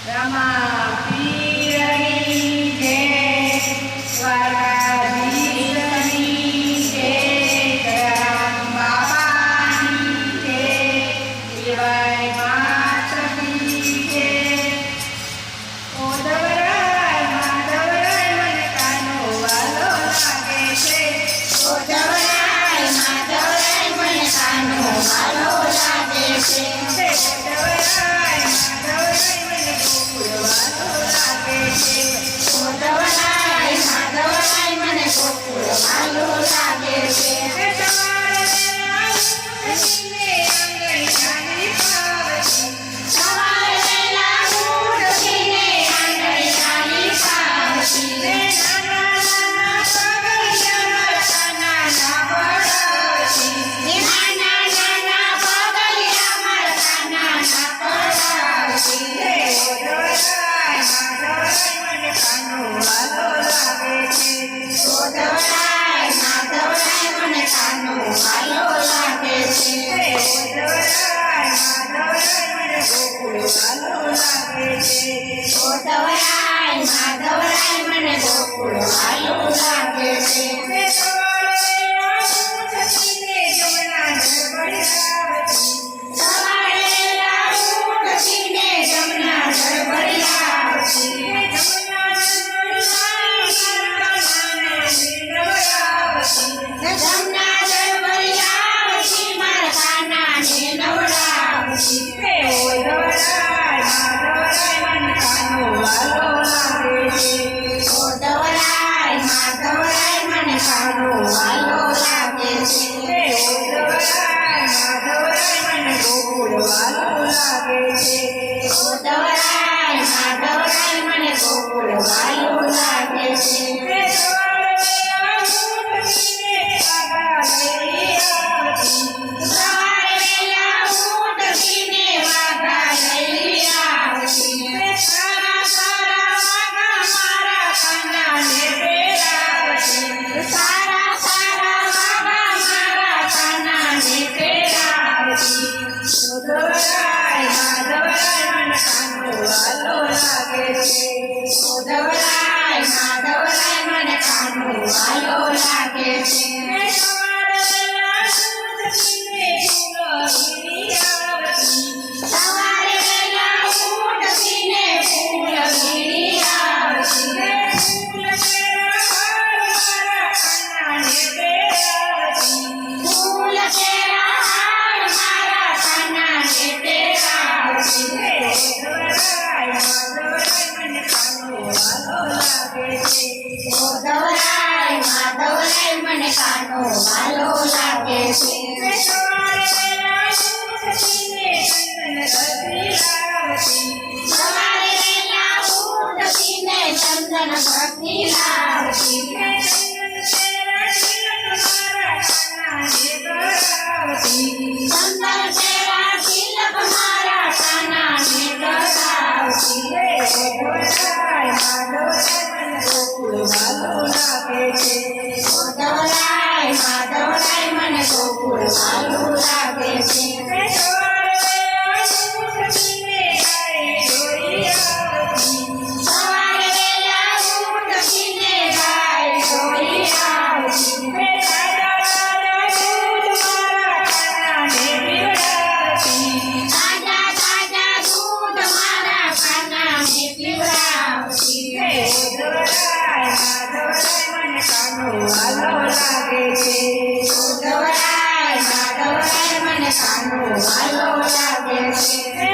રમા પીરની જય, દ્વારકાધીશની જય, રામ બાપાની જય, દેવાય માતની જય. ઓ દવરાય માધવરાય મને કાનો વાલો લાગે છે. ઓ દવરાય માધવરાય મને કાનો વાલો લાગે છે. માધવરાય મને ગોકુળ વાલો લાગે છે. માધવરાય મને કાનો વાલો લાગે છે. સવારે વેલા ઉઠીને ચંદન ભક્તિ લાવતી, ચંદન તેરા તિલક મારા કાનાને કરાવતી. માધવરાય મને ગોકુળ વાલો લાગે છે. સવારે વેલા ઉઠીને ગાય દોડી આવતી, તાજા તાજા દૂધ મારા કાનાને પીવડાવતી. માધવરાય મને કાનો વાલો લાગે છે.